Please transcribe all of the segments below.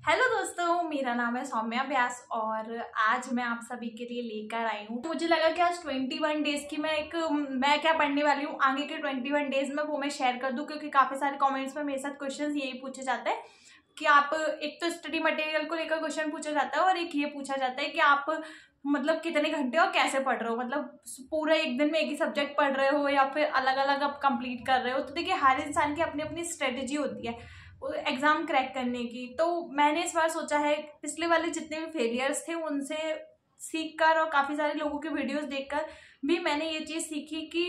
Hello दोस्तों, मेरा नाम है सौम्या व्यास और आज मैं आप सभी के लिए लेकर आई हूँ। मुझे लगा कि आज 21 डेज की मैं क्या पढ़ने वाली हूँ आगे के 21 डेज में वो मैं शेयर कर दूँ, क्योंकि काफ़ी सारे कमेंट्स में मेरे साथ क्वेश्चंस यही पूछे जाते हैं कि आप एक तो स्टडी मटेरियल को लेकर क्वेश्चन पूछा जाता है और एक ये पूछा जाता है कि आप मतलब कितने घंटे और कैसे पढ़ रहे हो, मतलब पूरा एक दिन में एक ही सब्जेक्ट पढ़ रहे हो या फिर अलग अलग आप कंप्लीट कर रहे हो। तो देखिए, हर इंसान की अपनी अपनी स्ट्रेटेजी होती है एग्जाम क्रैक करने की। तो मैंने इस बार सोचा है पिछले वाले जितने भी फेलियर्स थे उनसे सीख कर और काफ़ी सारे लोगों के वीडियोस देखकर भी मैंने ये चीज़ सीखी कि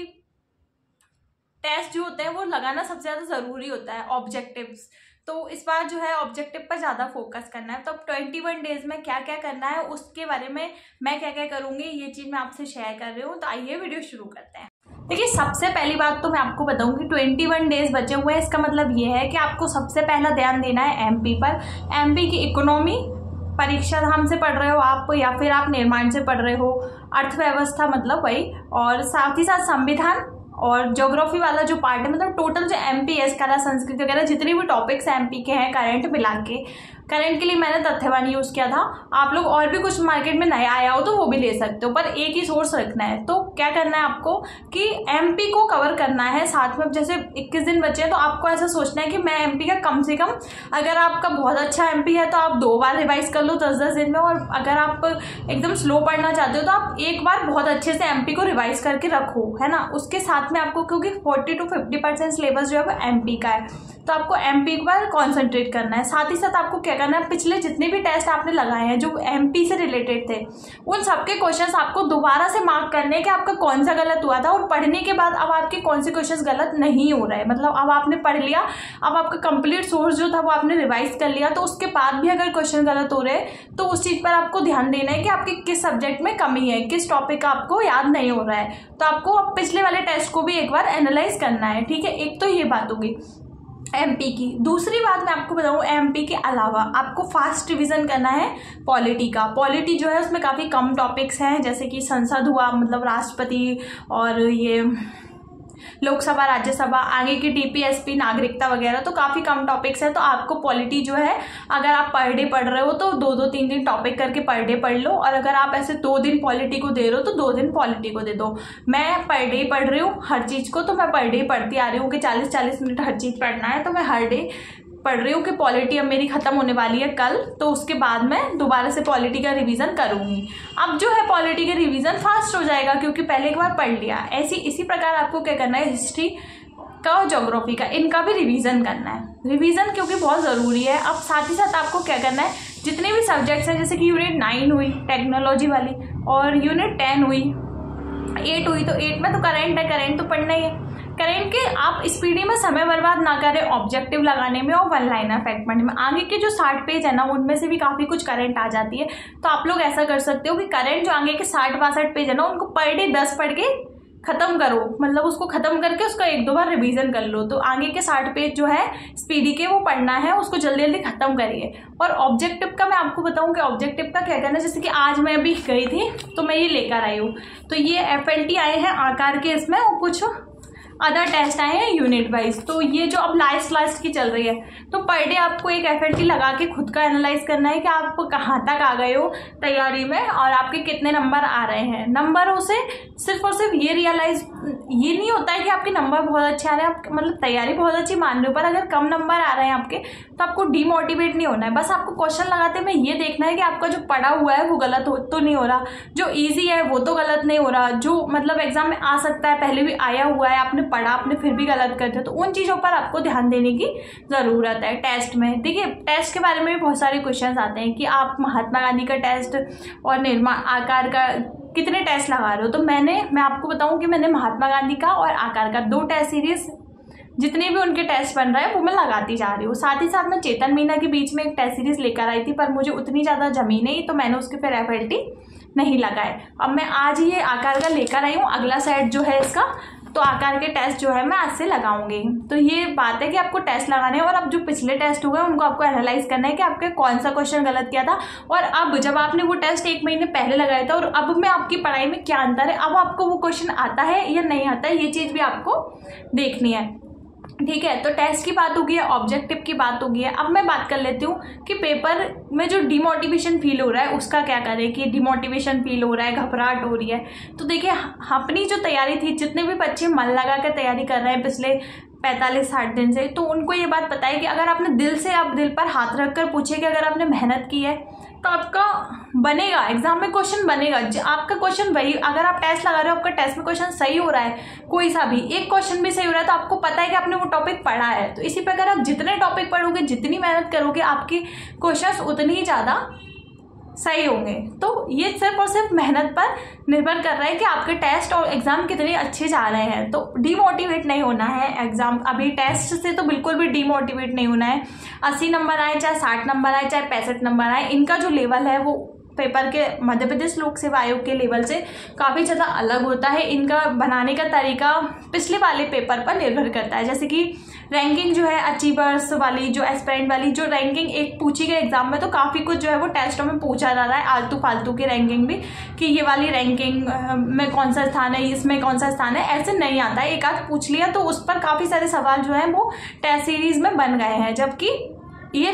टेस्ट जो होते हैं वो लगाना सबसे ज़्यादा ज़रूरी होता है, ऑब्जेक्टिव्स। तो इस बार जो है ऑब्जेक्टिव पर ज़्यादा फोकस करना है। तो अब 21 डेज में क्या क्या करना है उसके बारे में मैं क्या क्या करूँगी ये चीज़ मैं आपसे शेयर कर रही हूँ। तो आइए वीडियो शुरू करते हैं। देखिए, सबसे पहली बात तो मैं आपको बताऊंगी 21 डेज बचे हुए हैं। इसका मतलब ये है कि आपको सबसे पहला ध्यान देना है एमपी पर। एमपी की इकोनॉमी, परीक्षा धाम से पढ़ रहे हो आप या फिर आप निर्माण से पढ़ रहे हो, अर्थव्यवस्था मतलब वही, और साथ ही साथ संविधान और ज्योग्राफी वाला जो पार्ट है, मतलब टोटल जो एमपीएस कला संस्कृति वगैरह जितने भी टॉपिक्स एमपी के हैं करंट मिला के। करंट के लिए मैंने तथ्यवान यूज़ किया था। आप लोग और भी कुछ मार्केट में नया आया हो तो वो भी ले सकते हो, पर एक ही सोर्स रखना है। तो क्या करना है आपको कि एमपी को कवर करना है साथ में। जैसे 21 दिन बचे हैं तो आपको ऐसा सोचना है कि मैं एमपी का कम से कम, अगर आपका बहुत अच्छा एमपी है तो आप 2 बार रिवाइज कर लो 10-10 दिन में, और अगर आप एकदम स्लो पढ़ना चाहते हो तो आप एक बार बहुत अच्छे से एमपी को रिवाइज करके रखो, है ना। उसके साथ में आपको, क्योंकि 40 to 50% सिलेबस जो है वो एमपी का है, तो आपको एमपी पर कॉन्सेंट्रेट करना है। साथ ही साथ आपको क्या करना है, पिछले जितने भी टेस्ट आपने लगाए हैं जो एमपी से रिलेटेड थे उन सबके क्वेश्चंस आपको दोबारा से मार्क करने कि आपका कौन सा गलत हुआ था, और पढ़ने के बाद अब आपके कौन से क्वेश्चंस गलत नहीं हो रहे हैं। मतलब अब आपने पढ़ लिया, अब आपका कंप्लीट सोर्स जो था वो आपने रिवाइज कर लिया, तो उसके बाद भी अगर क्वेश्चन गलत हो रहे हैं तो उस चीज़ पर आपको ध्यान देना है कि आपके किस सब्जेक्ट में कमी है, किस टॉपिक का आपको याद नहीं हो रहा है। तो आपको अब पिछले वाले टेस्ट को भी एक बार एनालाइज करना है, ठीक है। एक तो ये बात होगी एमपी की। दूसरी बात मैं आपको बताऊं, एमपी के अलावा आपको फास्ट रिवीजन करना है पॉलिटी का। पॉलिटी जो है उसमें काफ़ी कम टॉपिक्स हैं, जैसे कि संसद हुआ, मतलब राष्ट्रपति, और ये लोकसभा, राज्यसभा, आगे की टीपीएसपी, नागरिकता वगैरह, तो काफ़ी कम टॉपिक्स है। तो आपको पॉलिटी जो है, अगर आप पर डे पढ़ रहे हो तो 2-2, 3-3 टॉपिक करके पर डे पढ़ लो, और अगर आप ऐसे 2 दिन पॉलिटी को दे रहे हो तो 2 दिन पॉलिटी को दे दो। मैं पर डे पढ़ रही हूँ हर चीज़ को, तो मैं पर डे पढ़ती आ रही हूँ कि 40-40 मिनट हर चीज़ पढ़ना है, तो मैं हर डे पढ़ रही हूँ कि पॉलिटी अब मेरी खत्म होने वाली है कल, तो उसके बाद मैं दोबारा से पॉलिटी का रिवीजन करूँगी। अब जो है पॉलिटी का रिवीजन फास्ट हो जाएगा क्योंकि पहले एक बार पढ़ लिया। इसी प्रकार आपको क्या करना है, हिस्ट्री का और ज्योग्राफी का, इनका भी रिवीजन करना है। रिवीजन क्योंकि बहुत ज़रूरी है। अब साथ ही साथ आपको क्या करना है, जितने भी सब्जेक्ट्स हैं, जैसे कि यूनिट 9 हुई टेक्नोलॉजी वाली, और यूनिट 10 हुई, 8 हुई, तो 8 में तो करंट है, करंट तो पढ़ना ही है। करंट के आप स्पीडी में समय बर्बाद ना करें ऑब्जेक्टिव लगाने में और 1 लाइनर फैक्ट पढ़ने में। आगे के जो 60 पेज है ना उनमें से भी काफ़ी कुछ करंट आ जाती है, तो आप लोग ऐसा कर सकते हो कि करंट जो आगे के 60-62 पेज है ना उनको पर डे 10 पढ़ के खत्म करो, मतलब उसको खत्म करके उसका 1-2 बार रिवीजन कर लो। तो आगे के 60 पेज जो है स्पीडी के वो पढ़ना है, उसको जल्दी जल्दी खत्म करिए। और ऑब्जेक्टिव का मैं आपको बताऊं कि ऑब्जेक्टिव का क्या करना है, जैसे कि आज मैं अभी गई थी तो मैं ये लेकर आई हूँ, तो ये FLT आए हैं आकार के इसमें, और कुछ अदर टेस्ट आए हैं यूनिट वाइज। तो ये जो अब लास्ट की चल रही है, तो पर डे आपको एक FLT लगा के खुद का एनालाइज करना है कि आप कहाँ तक आ गए हो तैयारी में और आपके कितने नंबर आ रहे हैं। नंबरों से सिर्फ और सिर्फ ये नहीं होता है कि आपके नंबर बहुत अच्छे आ रहे हैं, आप मतलब तैयारी बहुत अच्छी मान रहे हो, पर अगर कम नंबर आ रहे हैं आपके तो आपको डीमोटिवेट नहीं होना है। बस आपको क्वेश्चन लगाते में ये देखना है कि आपका जो पढ़ा हुआ है वो गलत हो तो नहीं हो रहा, जो ईजी है वो तो गलत नहीं हो रहा, जो मतलब एग्जाम में आ सकता है, पहले भी आया हुआ है, आपने पढ़ा, आपने फिर भी गलत कर दिया, तो उन चीज़ों पर आपको ध्यान देने की ज़रूरत है टेस्ट में। देखिए, टेस्ट के बारे में भी बहुत सारे क्वेश्चन आते हैं कि आप महात्मा गांधी का टेस्ट और निर्माण आकार का कितने टेस्ट लगा रहे हो। तो मैं आपको बताऊं कि मैंने महात्मा गांधी का और आकार का 2 टेस्ट सीरीज, जितने भी उनके टेस्ट बन रहे हैं वो मैं लगाती जा रही हूँ। साथ ही साथ मैं चेतन मीना के बीच में एक टेस्ट सीरीज लेकर आई थी, पर मुझे उतनी ज़्यादा जमी नहीं, तो मैंने उसके फिर FLT नहीं लगाए। अब मैं आज ये आकार का लेकर आई हूँ, अगला सेट जो है इसका, तो आकार के टेस्ट जो है मैं आज से लगाऊंगी। तो ये बात है कि आपको टेस्ट लगाने हैं, और अब जो पिछले टेस्ट हुए उनको आपको एनालाइज करना है कि आपके कौन सा क्वेश्चन गलत किया था, और अब जब आपने वो टेस्ट 1 महीने पहले लगाया था और अब में आपकी पढ़ाई में क्या अंतर है, अब आपको वो क्वेश्चन आता है या नहीं आता है, ये चीज़ भी आपको देखनी है। ठीक है। तो टेस्ट की बात होगी है, ऑब्जेक्टिव की बात होगी है। अब मैं बात कर लेती हूँ कि पेपर में जो डिमोटिवेशन फील हो रहा है उसका क्या करें, कि डिमोटिवेशन फील हो रहा है, घबराहट हो रही है। तो देखिए अपनी जो तैयारी थी, जितने भी बच्चे मन लगा कर तैयारी कर रहे हैं पिछले 45-60 दिन से, तो उनको ये बात पता है कि अगर आपने दिल से, आप दिल पर हाथ रख कर पूछे कि अगर आपने मेहनत की है तो आपका बनेगा, एग्जाम में क्वेश्चन बनेगा। आपका क्वेश्चन वही, अगर आप टेस्ट लगा रहे हो, आपका टेस्ट में क्वेश्चन सही हो रहा है, कोई सा भी एक क्वेश्चन भी सही हो रहा है, तो आपको पता है कि आपने वो टॉपिक पढ़ा है। तो इसी प्रकार आप जितने टॉपिक पढ़ोगे, जितनी मेहनत करोगे, आपकी क्वेश्चन उतनी ही ज़्यादा सही होंगे। तो ये सिर्फ और सिर्फ मेहनत पर निर्भर कर रहा है कि आपके टेस्ट और एग्जाम कितने अच्छे जा रहे हैं। तो डीमोटिवेट नहीं होना है एग्जाम, अभी टेस्ट से तो बिल्कुल भी डीमोटिवेट नहीं होना है। 80 नंबर आए, चाहे 60 नंबर आए, चाहे 65 नंबर आए, इनका जो लेवल है वो पेपर के, मध्य प्रदेश लोक सेवा आयोग के लेवल से काफ़ी ज़्यादा अलग होता है। इनका बनाने का तरीका पिछले वाले पेपर पर निर्भर करता है। जैसे कि रैंकिंग जो है अचीवर्स वाली, जो एस्पिरेंट वाली जो रैंकिंग एक पूछी गई एग्जाम में, तो काफ़ी कुछ जो है वो टेस्टों में पूछा जा रहा है, आलतू फालतू की रैंकिंग भी, कि ये वाली रैंकिंग में कौन सा स्थान है, इसमें कौन सा स्थान है, ऐसे नहीं आता है। एक आध पूछ लिया तो उस पर काफ़ी सारे सवाल जो है वो टेस्ट सीरीज में बन गए हैं, जबकि ये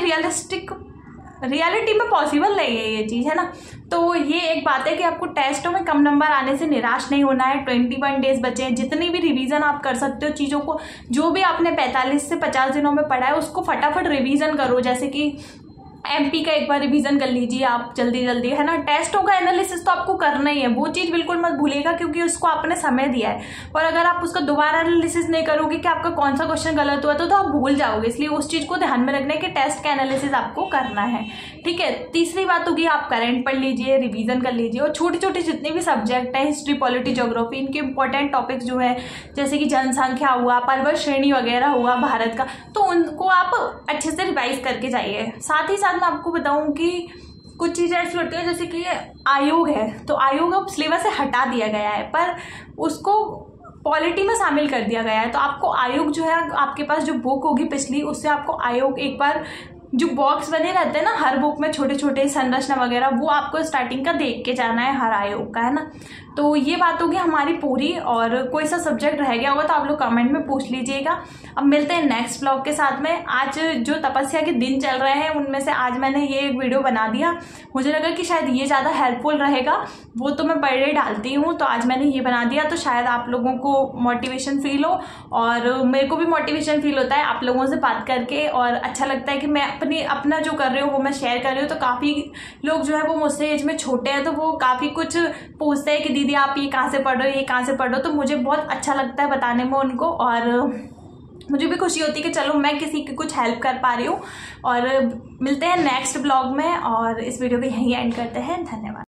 रियलिटी में पॉसिबल नहीं है ये चीज़, है ना। तो ये एक बात है कि आपको टेस्टों में कम नंबर आने से निराश नहीं होना है। 21 डेज बचे हैं, जितनी भी रिवीजन आप कर सकते हो चीज़ों को, जो भी आपने 45 से 50 दिनों में पढ़ा है उसको फटाफट रिवीजन करो। जैसे कि एमपी का एक बार रिवीजन कर लीजिए आप जल्दी जल्दी, है ना। टेस्टों का एनालिसिस तो आपको करना ही है, वो चीज़ बिल्कुल मत भूलिएगा, क्योंकि उसको आपने समय दिया है। और अगर आप उसका दोबारा एनालिसिस नहीं करोगे कि आपका कौन सा क्वेश्चन गलत हुआ तो आप भूल जाओगे। इसलिए उस चीज़ को ध्यान में रखना है कि टेस्ट का एनालिसिस आपको करना है, ठीक है। तीसरी बात होगी, आप करंट पढ़ लीजिए, रिवीजन कर लीजिए, और छोटे छोटे जितने भी सब्जेक्ट हैं, हिस्ट्री, पॉलिटी, ज्योग्राफी, इनके इंपॉर्टेंट टॉपिक्स जो है, जैसे कि जनसंख्या हुआ, पर्वत श्रेणी वगैरह हुआ भारत का, तो उनको आप अच्छे से रिवाइज करके जाइए। साथ ही साथ मैं आपको बताऊं कि कुछ चीज़ें ऐसी होती है, जैसे कि आयोग है, तो आयोग अब सिलेबस से हटा दिया गया है, पर उसको पॉलिटी में शामिल कर दिया गया है। तो आपको आयोग जो है, आपके पास जो बुक होगी पिछली, उससे आपको आयोग एक बार, जो बॉक्स बने रहते हैं ना हर बुक में, छोटे छोटे संरचना वगैरह, वो आपको स्टार्टिंग का देख के जाना है हर आयोग का, है ना। तो ये बात होगी हमारी पूरी, और कोई सा सब्जेक्ट रह गया होगा तो आप लोग कमेंट में पूछ लीजिएगा। अब मिलते हैं नेक्स्ट ब्लॉग के साथ में। आज जो तपस्या के दिन चल रहे हैं उनमें से आज मैंने ये एक वीडियो बना दिया, मुझे लगा कि शायद ये ज़्यादा हेल्पफुल रहेगा, वो तो मैं पर डे डालती हूँ, तो आज मैंने ये बना दिया, तो शायद आप लोगों को मोटिवेशन फील हो, और मेरे को भी मोटिवेशन फील होता है आप लोगों से बात करके, और अच्छा लगता है कि मैं अपना जो कर रही हूँ वो मैं शेयर कर रही हूँ। तो काफ़ी लोग जो है वो मुझसे एज में छोटे हैं, तो वो काफ़ी कुछ पूछते हैं कि दीदी आप ये कहाँ से पढ़ रहे हो, ये कहाँ से पढ़ रहे हो, तो मुझे बहुत अच्छा लगता है बताने में उनको, और मुझे भी खुशी होती है कि चलो मैं किसी की कुछ हेल्प कर पा रही हूँ। और मिलते हैं नेक्स्ट ब्लॉग में, और इस वीडियो को यहीं एंड करते हैं। धन्यवाद।